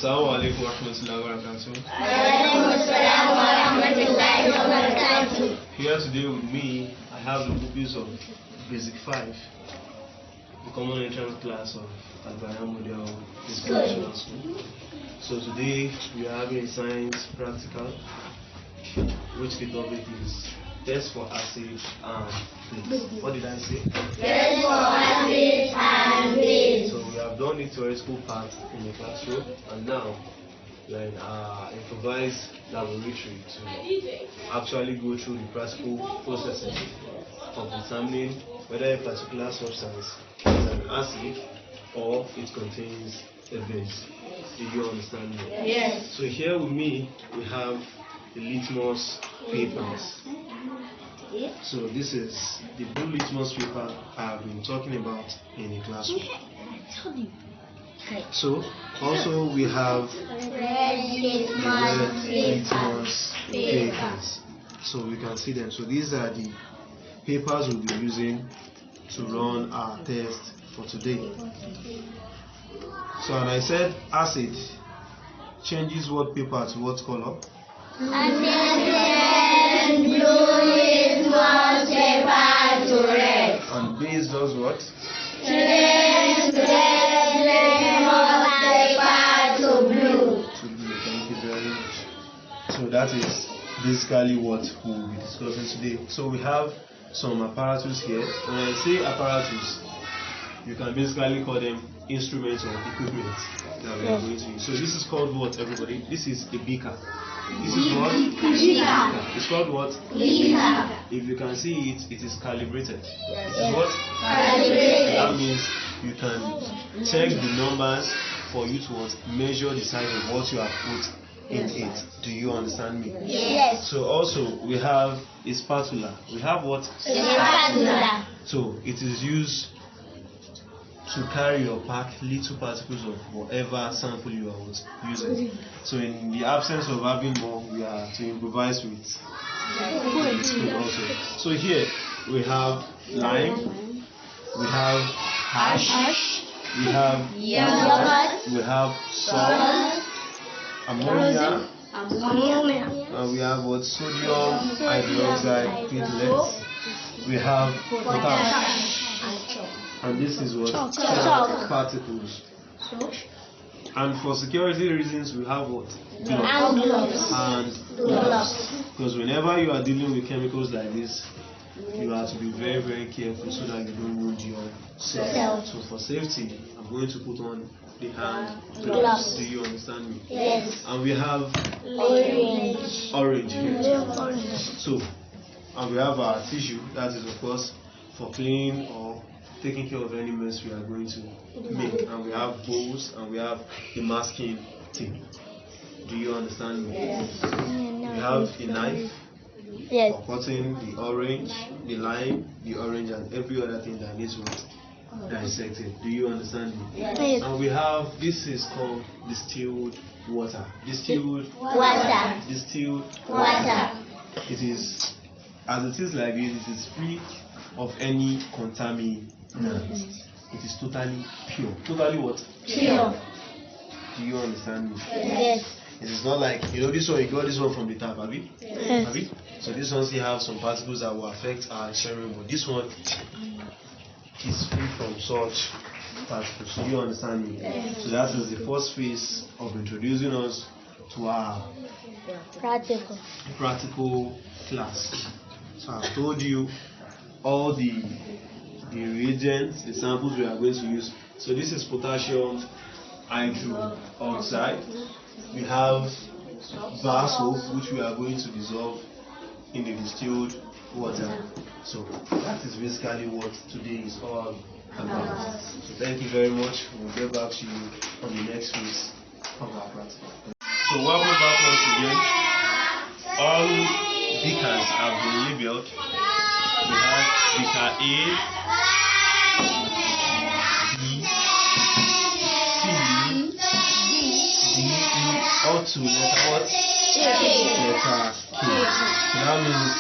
Assalamu alaikum warahmatullahi wabarakatuh. Here today with me, I have the pupils of Basic 5, the common entrance class of Al-Bayan Model International School. So today we are having a science practical, which the topic is test for acid and base. What did I say? Test for acid and base. So we have done the theoretical part in the classroom, and now we are in our improvised laboratory to actually go through the practical processes of determining whether a particular substance is an acid or it contains a base. Do you understand me? Yes. So here with me we have the litmus papers. So this is the blue litmus paper I have been talking about in the classroom. So also we have the red litmus papers. So we can see them. So these are the papers we'll be using to run our test for today. So and I said acid changes what paper to what color? And blue litmus paper to red. And base does what? Change red litmus paper to blue. To blue. Thank you very much. So that is basically what we will be discussing today. So we have some apparatus here. When I say apparatus, you can basically call them instruments or equipment that we are going to use. So this is called what, everybody? This is a beaker. This is what? Beaker. It's called what? Beaker. If you can see it, it is calibrated. Yes. It is what? Calibrated. That means you can check the numbers for you to measure the size of what you have put in it. Do you understand me? Yes. So also we have a spatula. We have what? Spatula. So it is used to carry or pack little particles of whatever sample you are using. So in the absence of having more, we are to improvise with the spoon also. So here we have lime, we have hash, we have Yogurt, we have salt, ammonia, and we have what? Sodium hydroxide platelets. We have potash. And this is what? Chalk particles. And for security reasons, we have what? gloves. And gloves. Because whenever you are dealing with chemicals like this, you have to be very, very careful so that you don't wound yourself. So for safety, I'm going to put on the hand gloves. Do you understand me? Yes. And we have orange here. So, and we have our tissue, that is of course for cleaning or taking care of any mess we are going to make. And we have bowls and we have the masking tape. Do you understand me? Yes. We have a knife for cutting the orange, the lime, the orange, and every other thing that needs to be dissected. Do you understand me? Yes. And we have, this is called distilled water. Distilled Water. Distilled Water. It is, as it is like this, it is free of any contaminants. It is totally pure. Totally what? Pure. Do you understand me? Yes. It is not like, you know, this one, you got this one from the tap, have you? Yes. Have you? So this one still have some particles that will affect our sharing, but this one is free from such particles. Do you understand me? Yes. So that is the first phase of introducing us to our practical class. So I've told you all the reagents, the samples we are going to use. So this is potassium hydroxide. We have bar soap, which we are going to dissolve in the distilled water. So that is basically what today is all about. So thank you very much. We'll get back to you on the next phase of our practice. So welcome back once again. All beakers have been labeled. We have beaker A, B, C, D, E, all to letter what? Letter K. So that means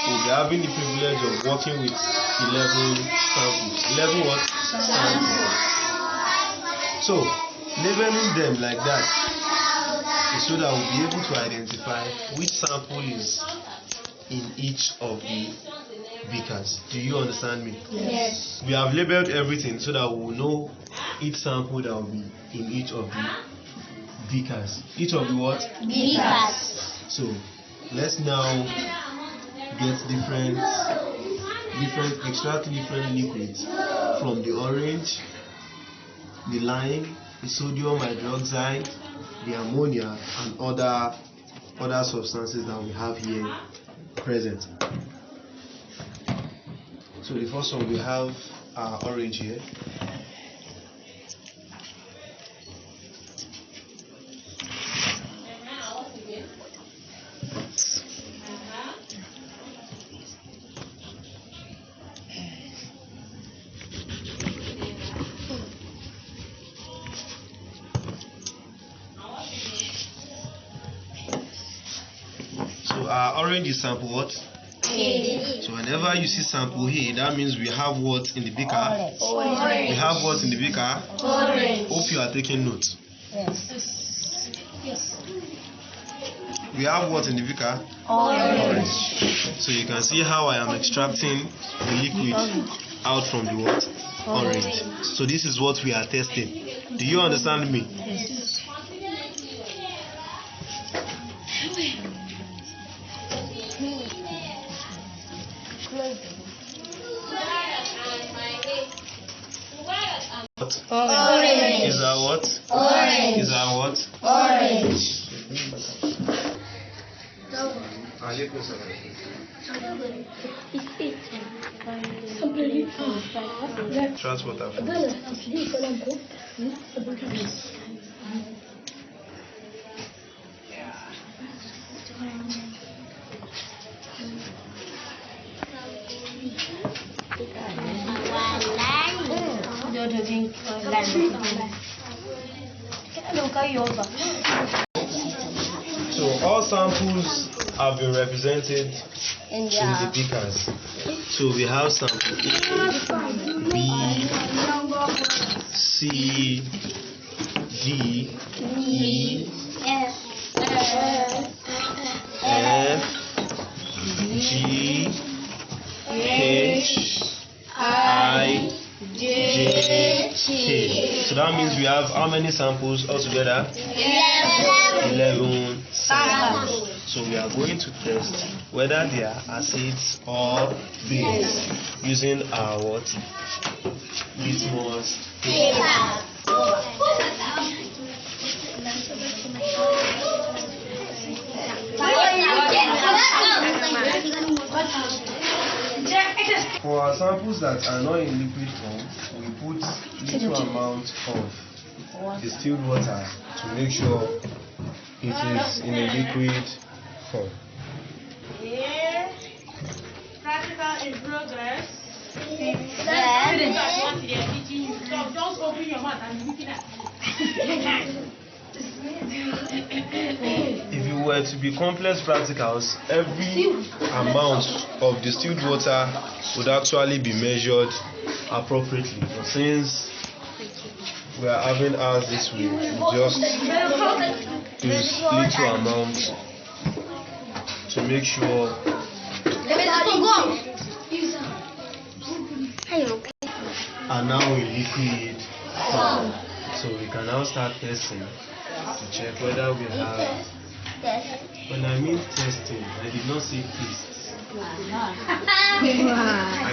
we'll be having the privilege of working with 11 samples. 11 what? Samples. So, Labeling them like that is so that we'll be able to identify which sample is in each of the beakers. Do you understand me? Yes. We have labeled everything so that we will know each sample that will be in each of the beakers. Each of the what? Beakers. So let's now get extract different liquids from the orange, the lime, the sodium hydroxide, the ammonia, and other substances that we have here present. So the first one, we have our orange here. So our orange is sample what? A. So whenever you see sample here, that means we have what in the beaker? Orange. We have what in the beaker? Orange. Hope you are taking notes. Yes. We have what in the beaker? Orange. So you can see how I am extracting the liquid out from the what? Orange. So this is what we are testing. Do you understand me? Orange. Is that what? Orange. Is that what? Orange. Transporter. So all samples have been represented in the beakers. So we have sample A, B, C, D, E, F, G, H, I, J, K. So that means we have how many samples altogether? 11 samples. So we are going to test whether they are acids or base using our what? Litmus paper. For our samples that are not in liquid form, we put little amount of distilled water to make sure it is in a liquid form. Practical in progress. Don't open your mouth and look at If you were to be complex practicals, every amount of distilled water would actually be measured appropriately. But since we are having ours this way, we just use little amount to make sure. And now in liquid form. So we can now start testing to check whether we have. When I mean testing, I did not say taste. I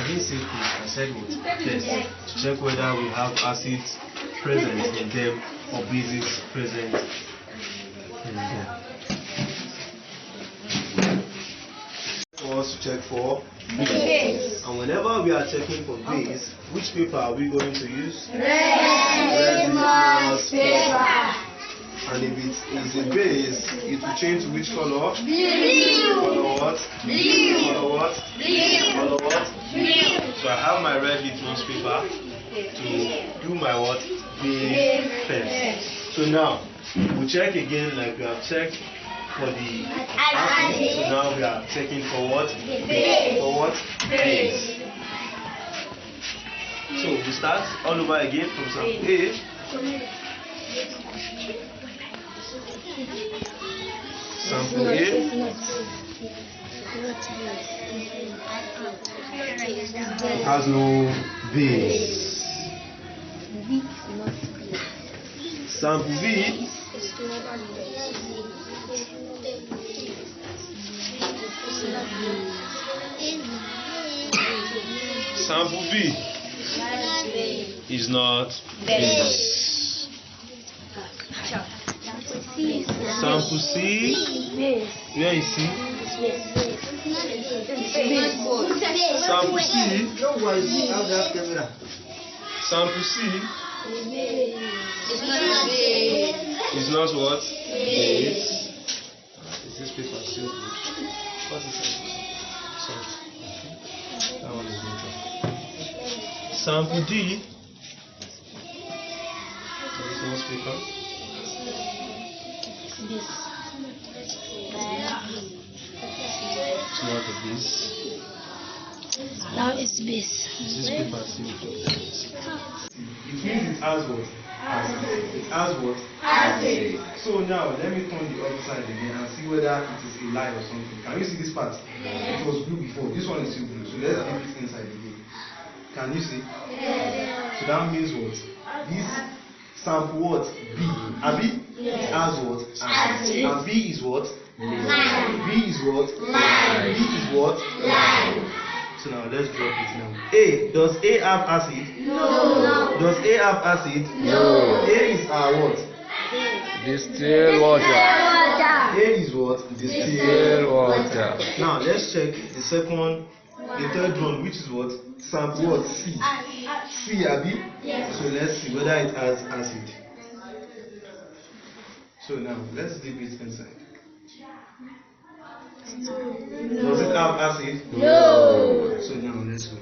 didn't say taste, I said what? Test. To check whether we have acids present in them or bases present in them. For us to check for base. And whenever we are checking for base, which paper are we going to use? Red litmus paper. And if it is a base, it will change to which color? Blue. Color what? Blue. Color what? Blue. Color what? Blue. So I have my red litmus paper to do my what? Base first. So now, we'll check again like we have checked for the acid. So now we are checking for what? Base. For what? Base. So we start all over again from sample A. Sample A has no base. Sample B is not base. Sample C, where is C? Sample C. Sample C is not what? Base. Is this paper still good? What is sample C? Sorry. That one is better. Sample D. This one's paper. It's not a base. Now it's base. Is this paper still good? It means it has what? Acid. It has what? Acid. So now let me turn the other side again and see whether it is a lie or something. Can you see this part? It was blue before. This one is still blue. So let's keep it inside again. Can you see? So that means what? This sample what? B. Abi? It has what? Acid. And B is what? Lime. B is what? Lime. B is what? Lime. So now let's drop it now. A. Does A have acid? No. Does A have acid? No. A is our what? Distilled water. A is what? Distilled water. Now let's check the second, the third one, which is what? Sample what? C. C, Abi? So let's see whether it has acid. So now let's dip it inside. Does it have acid? No. So now let's go.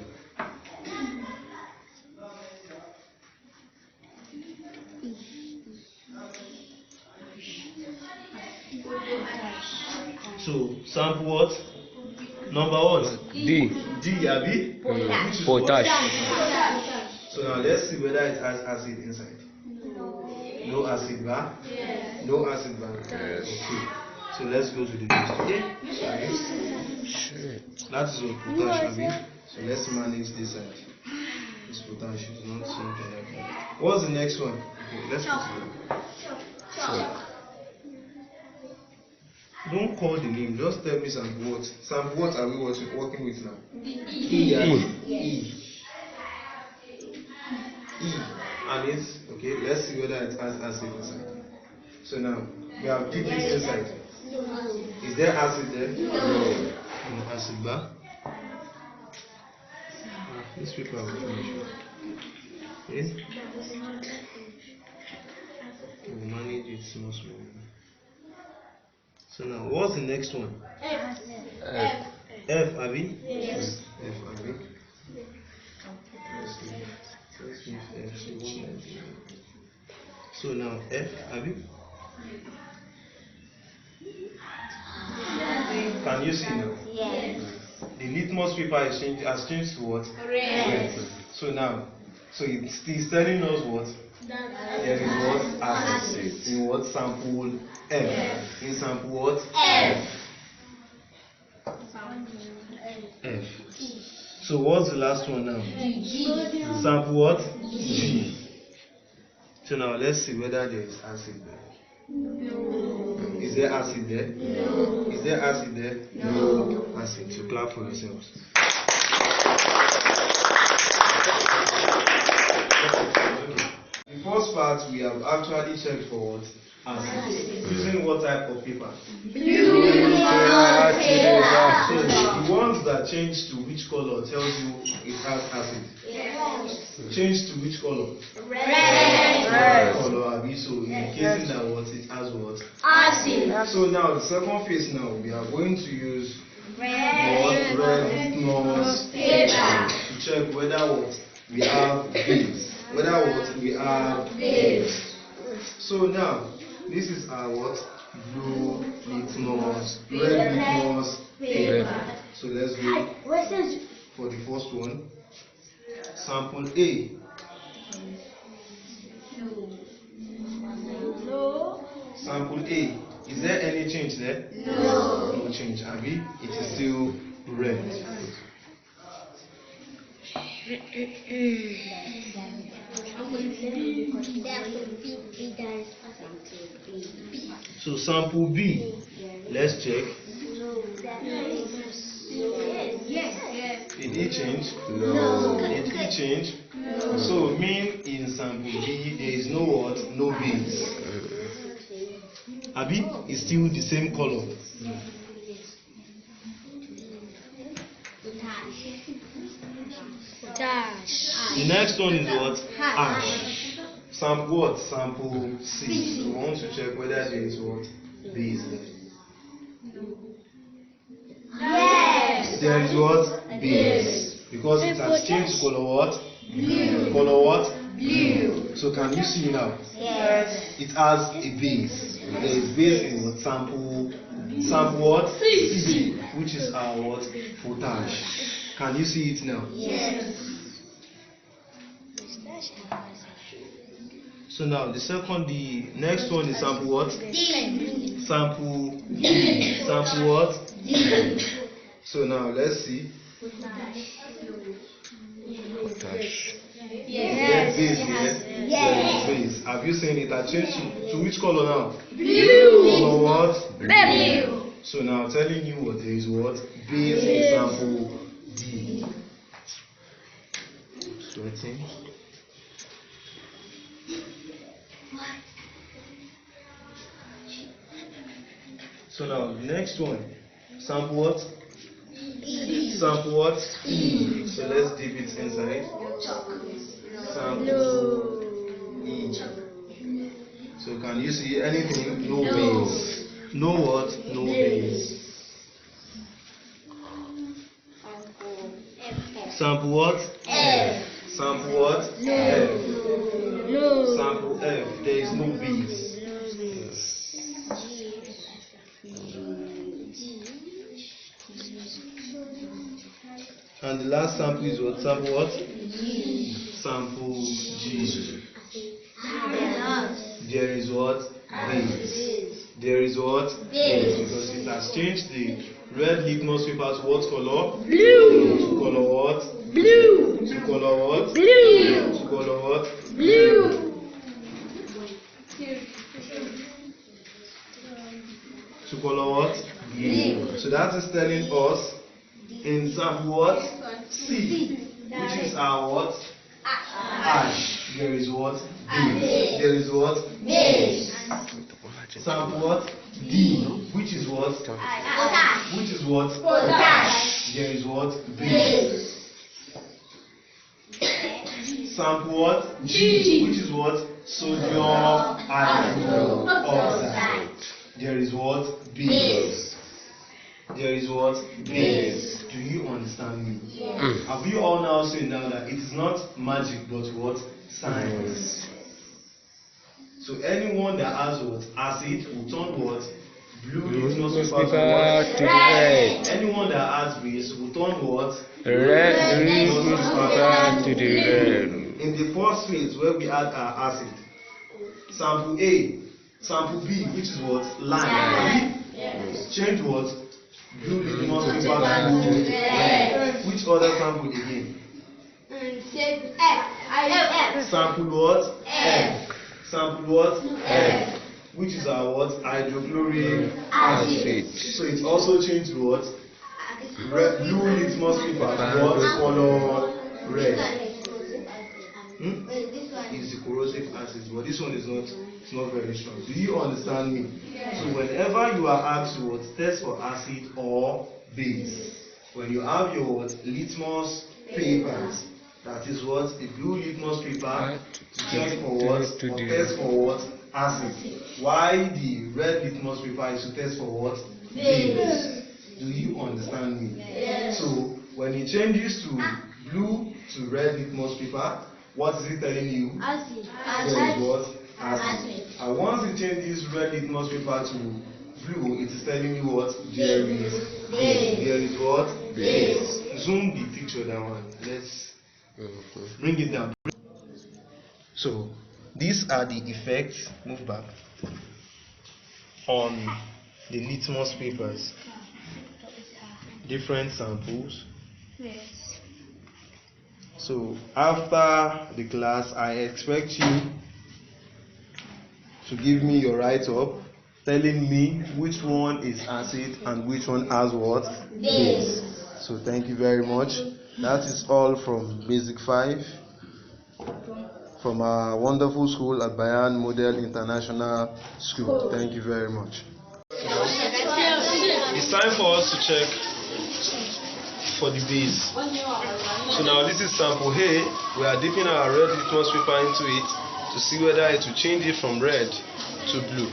So sample what? Number what? D. D, Abi? Which is what? Potash. So now let's see whether it has acid inside. No acid bar? No acid bar? Yes. Okay. So let's go to the next one. That is what potash, Abi. So let's manage this side. This potash is not something like that. What's the next one? Okay, let's go. Don't call the name, just tell me sample what. Sample what are we working with now? E. And it's okay, let's see whether it has acid inside. So now we have dipped it inside. Is there acid there? No. No acid bar. This paper will finish. Okay? We'll manage it small. So now what's the next one? F. F, Abi? Yes. F, Abi. Let's leave F. So now F, Abi? Can you see now? Yes. The litmus paper has changed to what? Red. So now, so it's telling us what? There is what? Acid. In what sample? F. In sample what? F. F. So what's the last one now? G. Sample what? G. So now let's see whether there is acid there. No. Is there acid there? No. Is there acid there? No. Acid. So clap for yourselves. The first part we have actually checked for what? Acid. Using what type of paper? So the ones that change to which color tells you it has acid. Change to which color? Red. Color, Abi. So indicating that what it has what? Acid. So now the second phase now we are going to use Red. litmus Paper. to check whether what we have base. Whether what we have Base. So now this is our what? Blue litmus, red litmus paper. So let's go for the first one. Sample A. sample A, is there any change there? No. No change. Abi, it is still red. So sample B, let's check. Did it change? No. Did it change? So mean in sample B there is no what? No beans. Abi is still the same color. The next one is what? Ash. Sample what? Sample C. We want to check whether there is what? Beans there. Yes. There is what? Beans. Because it has changed color what? Blue. Color what? Blue. So can you see now? Yes. It has a base. There is base in what? Sample what? C. Which is our what? Potash. Can you see it now? Yes. So now the next one is sample what? D. Sample D. Sample what? D. So now let's see. Potash. Yes. Base here. Yes. There is base. Have you seen it? I changed to which color now? Blue. Color what? Blue. So now I'm telling you what there is what? Base in sample D. Sweating. So now the next one. Sample what? E. Sample what? E. So let's dip it inside. Sample E. So can you see anything? No base. No what? No base. Sample what? F. Sample what? F. No. Sample F. There is no base. And the last sample is what? Sample what? Sample G. There is what? Base. There is what? Base. Because it has changed the red litmus paper to what color? Blue. To color what? Blue. To color what? Blue. To color what? Blue. To color what? Blue. So that is telling us in sample what? C. Which is our what? Ash. There is what? Base. There is what? Base. Sample what? D. Which is what? Potash. Which is what? Potash. There is what? Base. Sample what? G. Which is what? Sodium hydroxide. There is what? Base. There is what? Base. Do you understand me? Yes. Have you all now seen now that it is not magic but what? Science. So anyone that has what? Acid will turn what? Blue litmus paper to what? To red. Anyone that has base will turn what? Red litmus paper to the red. In the first phase where we add our acid, sample A, sample B, which is what? Lime. Change what? Blue litmus paper to red. Which other sample again? F. Sample what? F. Sample what? F. Which is our what? Hydrochloric Acid. So it also changed to what? Red, blue litmus paper to what color? Red. Is the corrosive acid, but this one is not. It's not very strong. Do you understand me? So whenever you are asked to what, test for acid or base, when you have your what, litmus papers, that is what the blue litmus paper to check for what, or test for what, acid. Why the red litmus paper is to test for what, base. Do you understand me? Yes. So when it changes to blue to red litmus paper, what is it telling you? Acid. There is what? Acid. And once it changes red litmus paper to blue, it is telling you what? There is Base. There is what? Base. Zoom the picture down. Let's bring it down. So these are the effects. Move back. on the litmus papers. Different samples. Yes. So after the class, I expect you to give me your write-up, telling me which one is acid and which one has what? Base. So thank you very much. That is all from Basic 5, from our wonderful school at Bayan Model International School. Thank you very much. It's time for us to check for the base. So now this is sample A. We are dipping our red litmus paper into it to see whether it will change it from red to blue.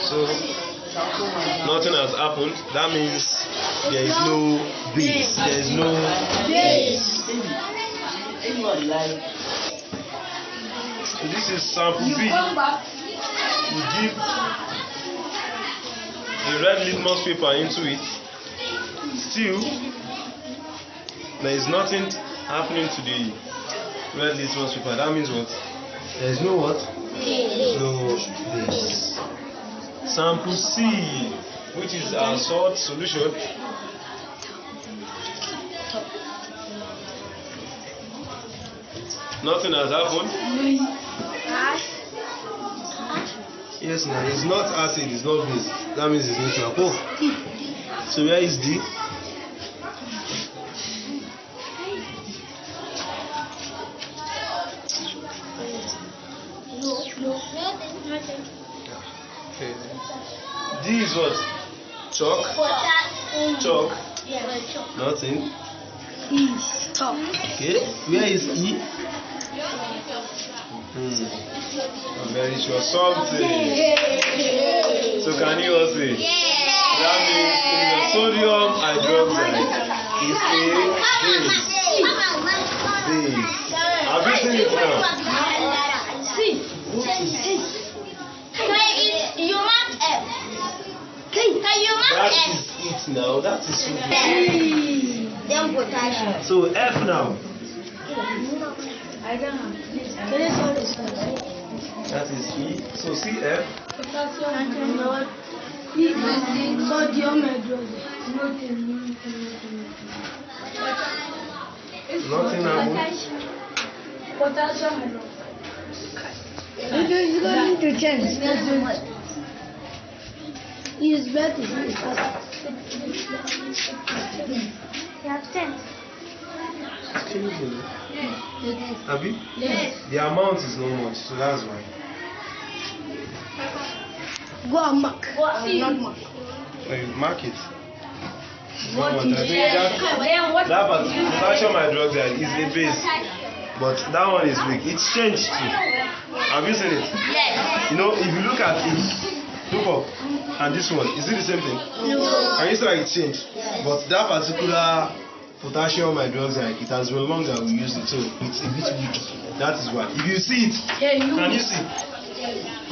So nothing has happened. That means there is no base. There is no base. So this is sample B. We dip the red litmus paper into it. Still, there is nothing happening to the red litmus paper. That means what? There is no what? No base. Sample C, which is our salt solution. Nothing has happened. Yes, now it's not acid, it's not base. That means it's neutral. Oh. So where is D? Okay. D is what? Chalk? Chalk? Nothing. Okay. Where is E? I'm very sure something. So can you all say? That means in the sodium hydroxide is a base. Have you seen it now? That is it now. That is so. So F now. That is E. So CF. Nothing happened. It's going to change. It's better. Abi? Yes. The amount is not much, so that's why. Go and mark. Not mark. When you mark it. That potassium hydroxide is the base, but that one is weak. It's changed too. Have you seen it? Yes. You know, if you look at it, look up, and this one, is it the same thing? No. And you see like it changed, but that particular potassium hydroxide, it has been long that we use it, so it's a bit weak. That is why. If you see it, can you see?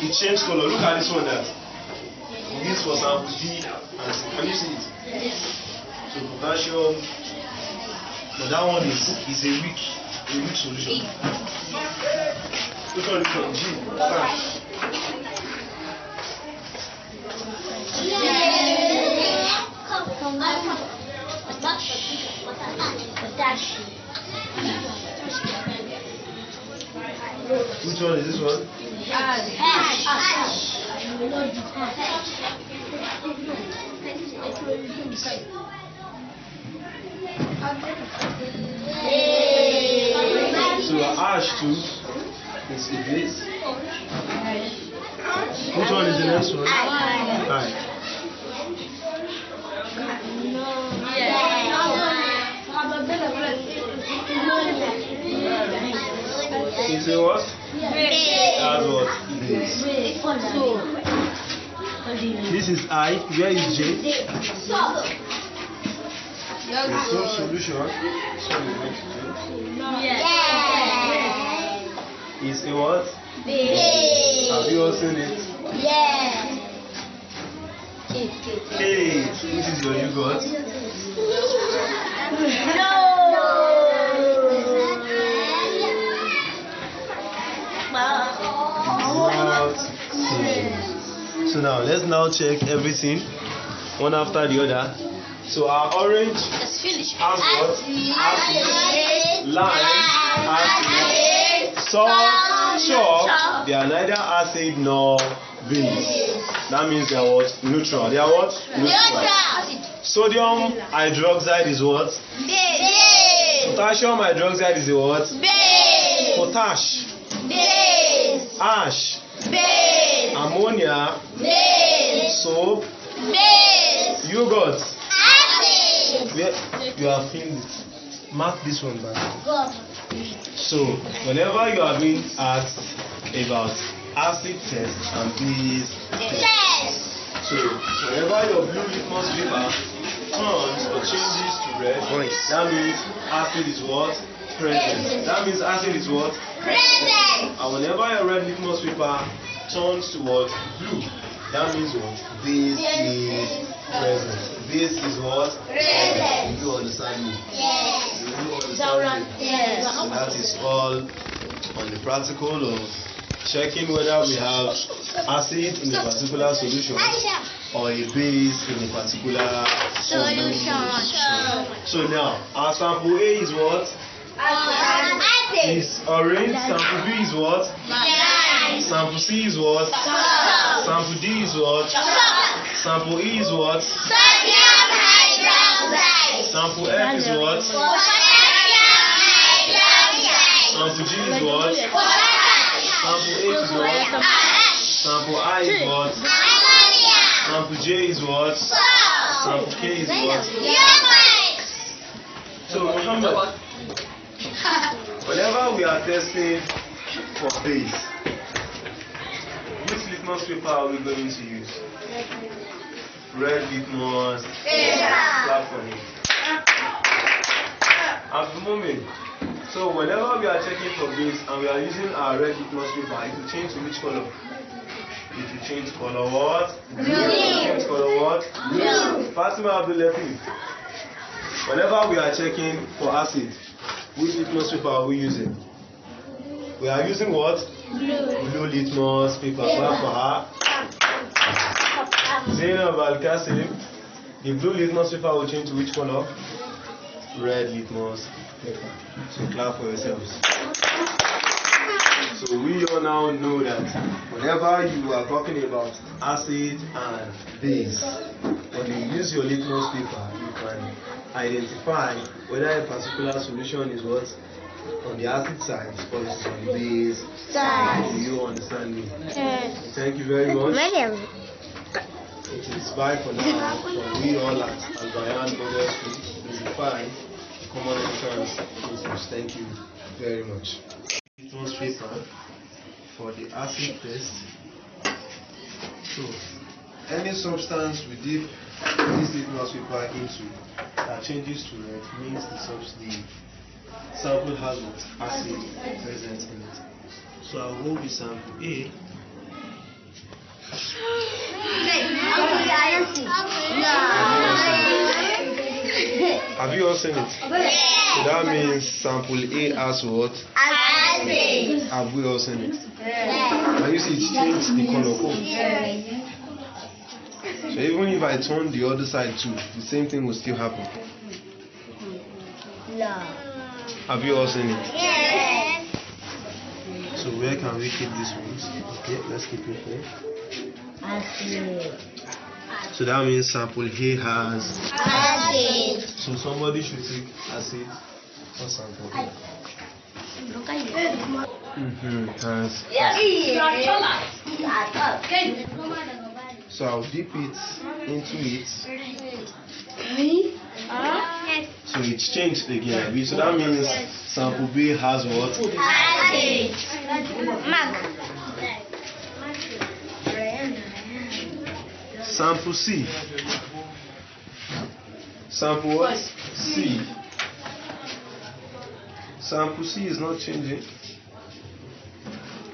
It changed color. Look at this one there. This was sample D and C. Can you see it? So potassium, but that one is a weak solution. Which one is from G? Which one is this one? So ash too is the base. Which one is the next one? Right. You say what? That's what? Base. This is I. Where is J? The soap solution. Is a what? Have you all seen it? Hey, which is your yogurt? No. So now let's now check everything one after the other. So our orange has what? Acid, lime, acid, salt, chalk. They are neither acid nor base. That means they are what? Neutral. They are what? Neutral. Sodium hydroxide is what? Base. Potassium hydroxide is what? Base. Potash. Base. Ash. Base. Ammonia. Base. Soap. Base. Yogurt. Acid. You have filled it. Mark this one back. So whenever you are being asked about acid test and base test, so whenever your blue litmus paper turns or changes to red, that means acid is what? Present. That means acid is what? Present. And whenever your red litmus paper turns to what? Blue, that means what? Base is present. Base is what? Present. You understand me? Yes. You understand me? Yes. So that is all on the practical of checking whether we have acid in a particular solution or a base in a particular solution. So now, our sample A is what? Acid. Is orange. Sample B is what? Lime. Sample C is what? Salt. Sample D is what? Chalk. Sample E is what? Sodium hydroxide. Sample F is what? Potassium hydroxide. Sample G is what? Potash. Sample H is what? Ash. Sample I is what? Ammonia. Sample J is what? Salt. Sample K is what? Yogurt. So Muhammad, whenever we are testing for base, which litmus paper are we going to use? Red litmus paper. Clap for me. At the moment, so whenever we are checking for base and we are using our red litmus paper, it will change to which color? It will change color what? Blue. It will change color what? Blue. Fatima Abdul-Latif. Whenever we are checking for acid, which litmus paper are we using? We are using what? Blue litmus paper. Clap for her. Zainab Al-Qasim. The blue litmus paper will change to which color? Red litmus paper. So clap for yourselves. So we all now know that whenever you are talking about acid and base, when you use your litmus paper, you can identify whether a particular solution is what? On the acid side or it is on the base side. Do you understand me? Yes. Thank you very much. It is bye for now. For we all at Al-Bayan Model School, Basic 5, Common Entrance Courses. Thank you very much. Litmus paper for the acid test. So, any substance we dip this litmus paper into that changes to red means the sample has what? Acid present in it. So I will hold the sample A. Have you all seen it? So that means sample A has what? Acid. Have we all seen it? Can you see it changed the color code? So even if I turn the other side too, the same thing will still happen. Have you all seen it? Yes. So where can we keep these ones? Okay, let's keep it here. Acid. So that means sample A has. Acid. So somebody should take acid or sample A. Has. So I'll dip it into it. So it's changed again. So that means sample B has what? Acid. Sample C. Sample what? C. Sample C is not changing.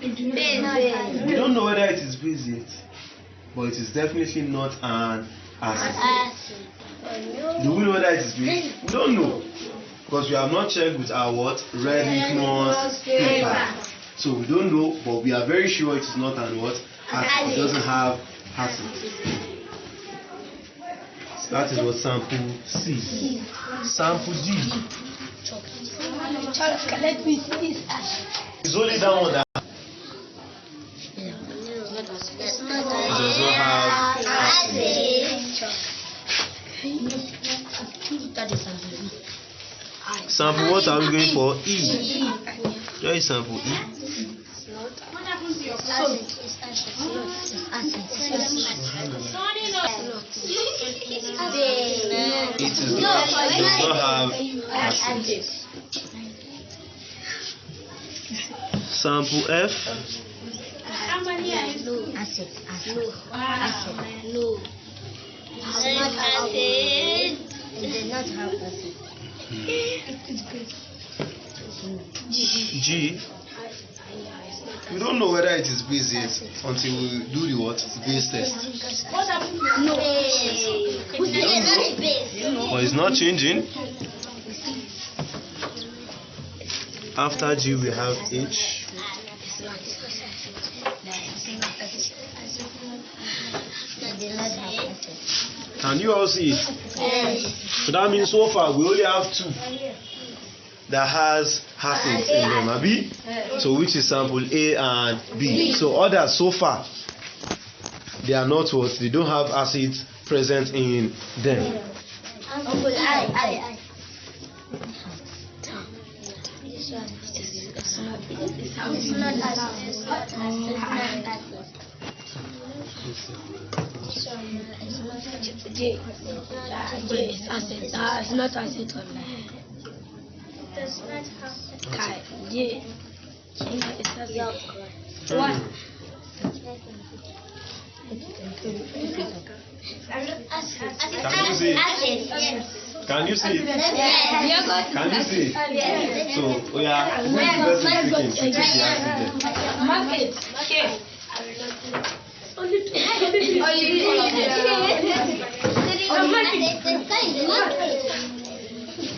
We don't know whether it is base yet, but it is definitely not an acid. Do we know whether it is base? We don't know, because we have not checked with our what? Red litmus paper. So we don't know, but we are very sure it is not an what? Acid. It doesn't have acid. That is what sample C. Sample D. Let me see this acid. It's only that one that does not have acid. Sample, what are we going for? E. Where is sample E? What happened to your It does not have acid. Sample F. No acid. No. It does not have acid. G. We don't know whether it is base yet until we do the what? Base test. What happened to your But it's not changing. After G we have H. Can you all see it? Yes. So that means so far we only have two that has acid in them, abi? So which is sample A and B. So others so far they are not what? They don't have acid present in them. Uncle, I. It's not acid. J is acid. It's not acid. It does not have J is acid. What? Can you see it? Can you see it? Can you see it? So, yeah, who is the person speaking? Check the acid there. market? Okay.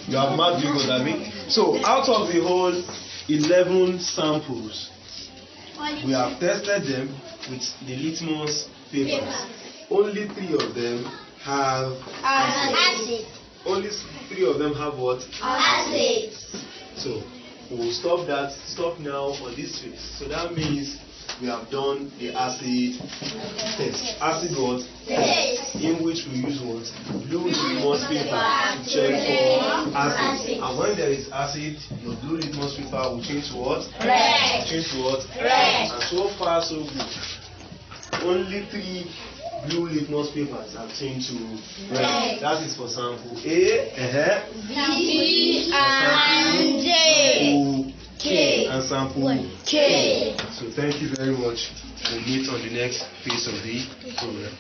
You have marked because I mean. So out of the whole 11 samples, we have tested them with the litmus papers. Only 3 of them have Acid. Only 3 of them have what? Acid. So we will stop now on this phase. So that means we have done the acid test. Acid what? Yes. In which we use what? Blue litmus paper to check for acid. And when there is acid, your blue litmus paper will change to what? Red. Change to what? Red. And so far so good. Only 3 blue litmus papers have changed to red. That is for sample A, B and J. K, and sample K. So thank you very much. We'll meet on the next phase of the program.